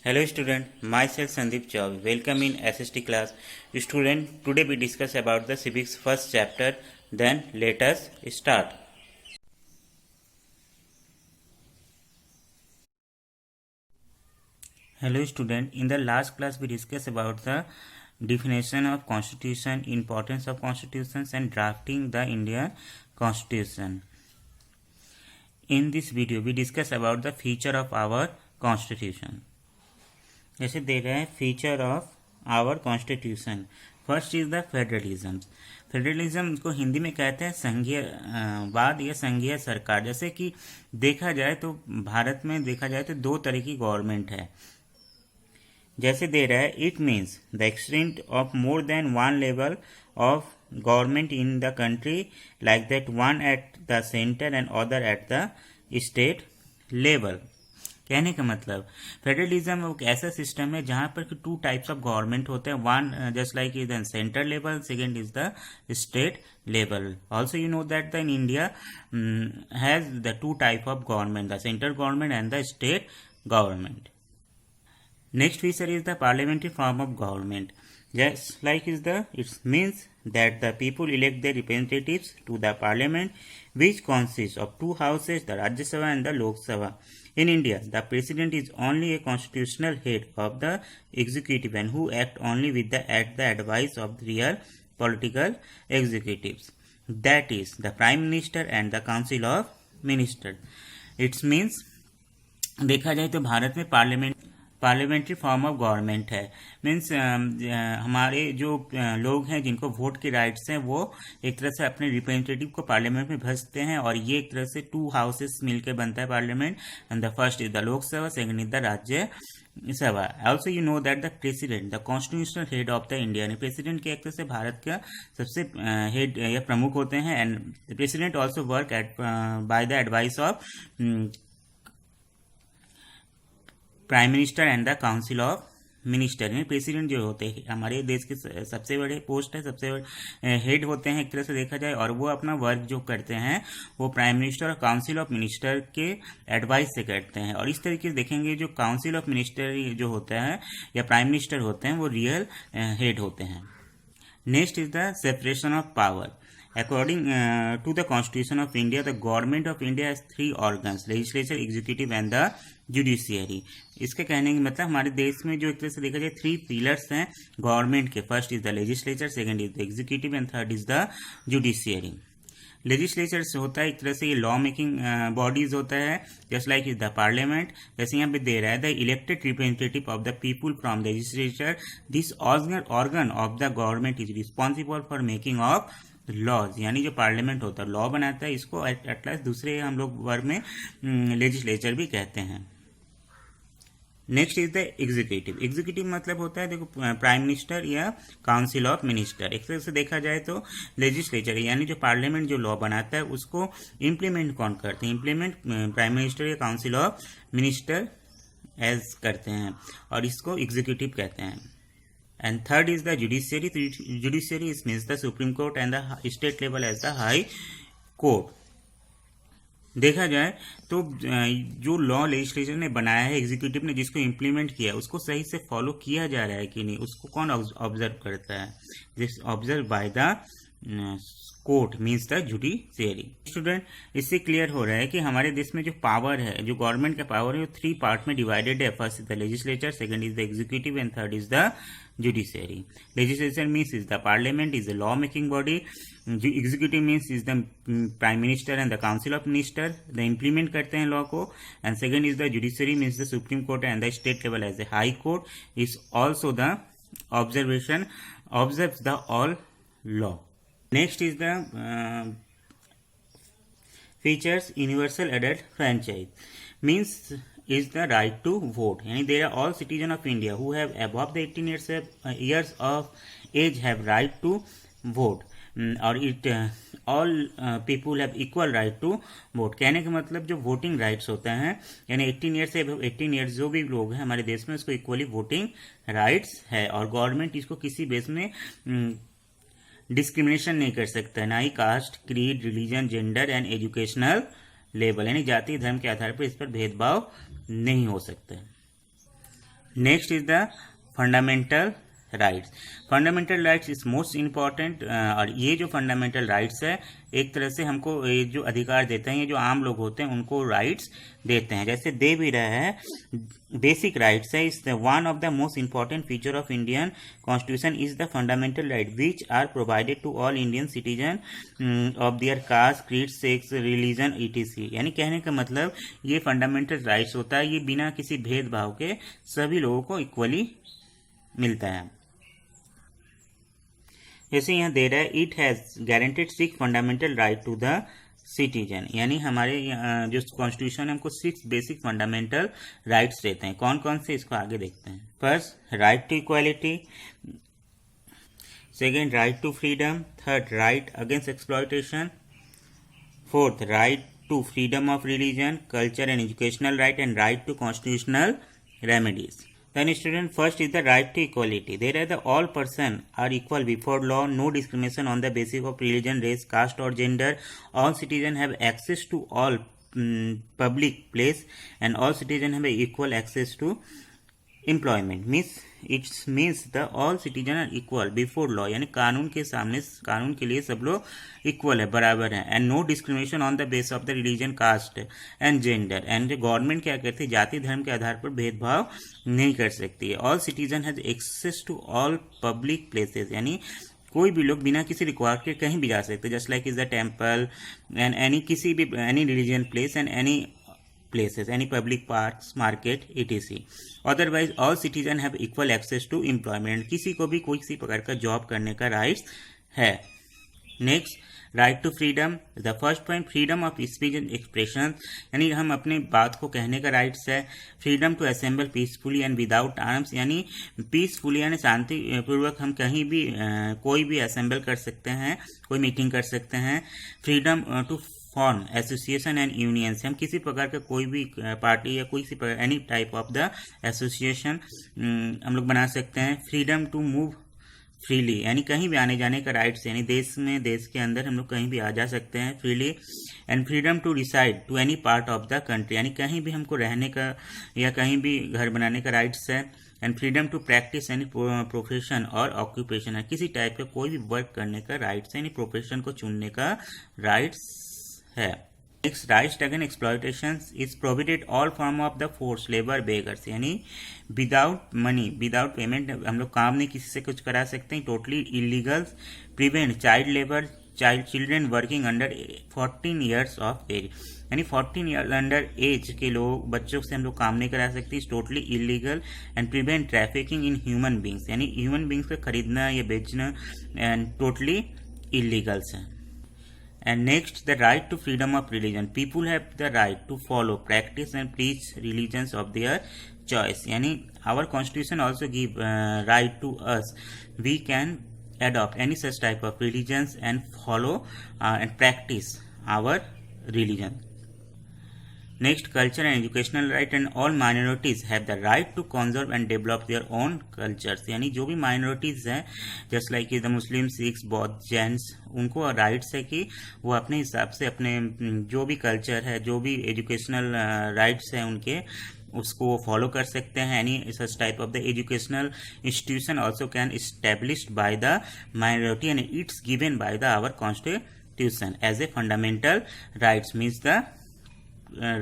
Hello student, myself Sandeep Chaudhary. Welcome in SST class. Student, today we discuss about the civics first chapter. Then let us start. Hello student, in the last class we discussed about the definition of constitution, importance of constitutions and drafting the Indian constitution. In this video we discuss about the feature of our constitution. जैसे दे रहे हैं feature of our constitution. First is the federalism. Federalism को हिंदी में कहते हैं संघीयवाद या संघीय सरकार. जैसे कि देखा जाए तो भारत में देखा जाए तो दो तरह की गवर्नमेंट है. जैसे दे रहा है it means the extent of more than one level of government in the country like that one at the centre and other at the state level. कहने का मतलब फेडरलिज्म एक ऐसा सिस्टम है जहां पर टू टाइप्स ऑफ गवर्नमेंट होते हैं. One just like is the centre level, second is the state level. Also you know that the in India has the two type of government, the centre government and the state government. Next feature is the parliamentary form of government. Just like it means that the people elect their representatives to the parliament, which consists of two houses, the Rajya Sabha and the Lok Sabha. In India, the president is only a constitutional head of the executive and who act only at the advice of the real political executives. That is the prime minister and the council of ministers. It means देखा जाए तो भारत में parliamentary form of government है. Means हमारे जो लोग हैं जिनको वोट के राइट्स हैं वो एक तरह से अपने रिप्रेजेंटेटिव को पार्लियामेंट में भेजते हैं और ये एक तरह से टू हाउसेस मिलकर बनता है parliament. And the first is the लोक सभा, सेकंड इज द राज्य सभा. Also you know that the president the constitutional head of the India. President के एक तरह से भारत का सबसे हेड या प्रमुख होते हैं. And the president also work at by the advice of prime minister and the council of minister. President जो होते हैं हमारे देश के सबसे बड़े पोस्ट है, सबसे बड़े हेड होते हैं एक तरह से देखा जाए, और वो अपना वर्क जो करते हैं वो प्राइम मिनिस्टर और काउंसिल ऑफ मिनिस्टर के एडवाइस से करते हैं. और इस तरीके से देखेंगे जो काउंसिल ऑफ मिनिस्टर जो होता है या प्राइम मिनिस्टर होते हैं वो रियल हेड होते हैं. Next is the separation of power. According to the Constitution of India, the Government of India has three organs: legislature, executive and the judiciary. इसके कहने का मतलब हमारे देश में जो एक तरह से देखा जाए थ्री पिलर्स हैं गवर्नमेंट के. First is the legislature, second is the executive and third is the judiciary. Legislature होता है एक तरह से ये लॉ मेकिंग बॉडीज होता है, just like is the parliament. जैसे यहाँ पे दे रहा है the elected representative of the people from legislature. This organ of the government is responsible for making of laws. यानी जो पार्लियामेंट होता है लॉ बनाता है, इसको एटलास दूसरे हम लोग वर्ड में लेजिस्लेचर भी कहते हैं. Next is the executive. Executive मतलब होता है देखो प्राइम मिनिस्टर या काउंसिल ऑफ मिनिस्टर. एक तरह से देखा जाए तो लेजिस्लेचर यानी जो पार्लियामेंट जो लॉ बनाता है उसको इम्प्लीमेंट कौन करते हैं? इम्प्लीमेंट प्राइम मिनिस्टर या काउंसिल ऑफ मिनिस्टर एज करते हैं और इसको एग्जीक्यूटिव कहते हैं. And third is the judiciary. Judiciary means the Supreme Court and the state level as the High Court. देखा जाए तो जो लॉ लेजिस्लेचर ने बनाया है, एग्जीक्यूटिव ने जिसको इम्प्लीमेंट किया है उसको सही से फॉलो किया जा रहा है कि नहीं, उसको कौन ऑब्जर्व करता है? This observe by the court means the judiciary. Student, इससे क्लियर हो रहा है कि हमारे देश में जो पावर है, जो गवर्नमेंट का पावर है वो थ्री पार्ट में डिवाइडेड है. First is the legislature, second is the executive and third is the judiciary. Legislature means is the parliament, is the law making body. Executive means is the prime minister and the council of minister, the implement करते हैं law को. And second is the judiciary means the supreme court and the state level as the high court is also the observes the all law. Next is the features universal adult franchise. Means is the right to vote. Yani they are all citizens of India who have above the 18 years of age have right to vote. और it all people have equal right to vote. कहने का मतलब जो voting rights होते हैं यानी 18 year से 18 years जो भी लोग हैं हमारे देश में उसको इक्वली वोटिंग राइट्स है. और गवर्नमेंट इसको किसी बेस में डिस्क्रिमिनेशन नहीं कर सकता है, ना ही caste, creed, religion, gender and educational level यानी जाति धर्म के आधार पर इस पर भेदभाव नहीं हो सकता है. Next is the fundamental rights. Fundamental rights is most important. और ये जो फंडामेंटल राइट्स है एक तरह से हमको ये जो अधिकार देते हैं, ये जो आम लोग होते हैं उनको राइट्स देते हैं, जैसे दे भी रहे हैं। बेसिक राइट्स है is one of the most important feature of Indian constitution is the fundamental right which are provided to all Indian citizen of their caste, creed, sex, religion, ETC. यानी कहने का मतलब ये फंडामेंटल राइट्स होता है, ये बिना किसी भेदभाव के सभी लोगों को इक्वली मिलता है। जैसे यहाँ दे रहा है it has guaranteed 6 fundamental right to the citizen. यानी हमारे जो कॉन्स्टिट्यूशन है हमको 6 बेसिक फंडामेंटल राइट्स देते हैं। कौन कौन से, इसको आगे देखते हैं। First, right to equality. Second, right to freedom. Third, right against exploitation. Fourth, right to freedom of religion, culture and educational right, and right to constitutional remedies. Then student, first is the right to equality. There are the all person are equal before law, no discrimination on the basis of religion, race, caste or gender. All citizens have access to all public place, and all citizens have equal access to employment. It means the all citizens are equal before law. यानी कानून के सामने, कानून के लिए सब लोग equal है, बराबर है। And no discrimination on the base of the religion, caste and gender. And government क्या कहती है, जाति धर्म के आधार पर भेदभाव नहीं कर सकती है। All citizen has access to all public places. यानी कोई भी लोग बिना किसी रिक्वायर्ड के कहीं भी जा सकते, just like is the temple and any किसी भी any religion place and any places, any public parks, market, etc. Otherwise, all citizens have equal access to employment. किसी को भी कोई किसी प्रकार का जॉब करने का राइट्स है। Next, right to freedom. The first point, freedom of speech and expression. यानी हम अपने बात को कहने का राइट्स है। Freedom to assemble peacefully and without arms. यानी पीसफुली यानी शांति पूर्वक हम कहीं भी कोई भी असेंबल कर सकते हैं, कोई मीटिंग कर सकते हैं। Freedom to form association and unions. हम किसी प्रकार का कोई भी पार्टी या कोई सी any type of the association हम लोग बना सकते हैं। फ्रीडम टू मूव फ्रीली, यानी कहीं भी आने जाने का राइट्स, यानी देश में, देश के अंदर हम लोग कहीं भी आ जा सकते हैं freely. And freedom to reside to any part of the country, यानी कहीं भी हमको रहने का या कहीं भी घर बनाने का राइट्स है। And freedom to practice any profession और ऑक्यूपेशन, है किसी टाइप का कोई भी वर्क करने का राइट्स है, यानी प्रोफेशन को चुनने का राइट्स है। Next, right against exploitation is prohibited all form of the force labour beggars. यानी विदाउट मनी, विदाउट पेमेंट हम लोग काम नहीं किसी से कुछ करा सकते हैं, totally illegal. Prevent child labour, children working under 14 years of age. यानी 14 ईयर अंडर एज के लोग, बच्चों से हम लोग काम नहीं करा सकते, is totally illegal. And prevent trafficking in human beings, यानी ह्यूमन बींग्स का खरीदना या बेचना एंड टोटली इलीगल्स है। And next, the right to freedom of religion. People have the right to follow, practice and preach religions of their choice. Yani our constitution also give right to us. We can adopt any such type of religions and follow and practice our religion. Next, culture and educational right, and all minorities have the right to conserve and develop their own cultures. यानी जो भी minorities हैं, just like the Muslim, Sikhs, बौद्ध, जैन्स, उनको rights है कि वो अपने हिसाब से अपने जो भी कल्चर है, जो भी एजुकेशनल राइट्स हैं उनके, उसको फॉलो कर सकते हैं। Any such type of the educational institution also can established by the minority and it's given by the our constitution as a fundamental rights. Means the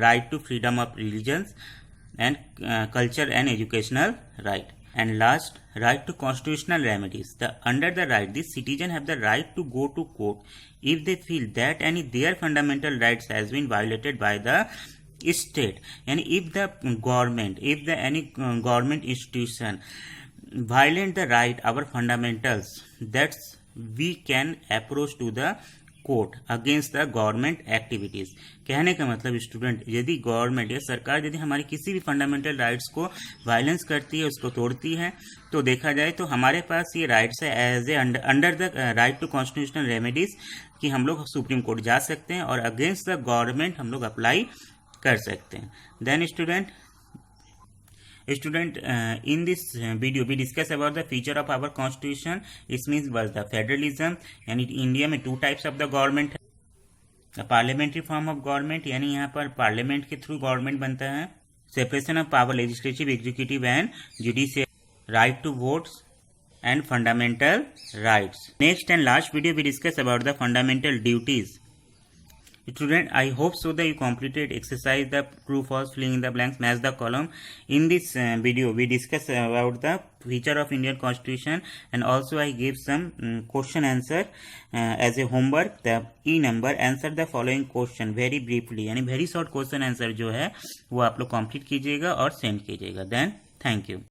right to freedom of religions and culture and educational right. And last, right to constitutional remedies. Under the right, the citizen have the right to go to court if they feel that any their fundamental rights has been violated by the state. And if the government, any government institution violate the right, our fundamentals, that's we can approach to the court against the government activities. कहने का मतलब student, यदि government या सरकार यदि हमारी किसी भी फंडामेंटल राइट्स को वायलेंस करती है, उसको तोड़ती है, तो देखा जाए तो हमारे पास ये राइट्स है as a under the right to constitutional remedies कि हम लोग सुप्रीम कोर्ट जा सकते हैं और अगेंस्ट द गवर्नमेंट हम लोग अप्लाई कर सकते हैं। Then Student, in this video we discuss about the feature of our constitution. It means was the federalism, यानी इंडिया में 2 types of the government है। पार्लियामेंट्री फॉर्म ऑफ गवर्नमेंट, यानी यहाँ पर पार्लियामेंट के थ्रू गवर्नमेंट बनता है, separation of power, legislative, executive and judicial, right to votes and fundamental rights. Next and last video we discuss about the fundamental duties. Student, I hope so that you completed exercise the true false, filling in the blanks, match the column. In this video we discuss about the feature of Indian Constitution, and also I gave some question answer as a homework. The E number, answer the following question very briefly, यानी very short question answer जो है वो आप लोग complete कीजिएगा और send कीजिएगा. Then thank you.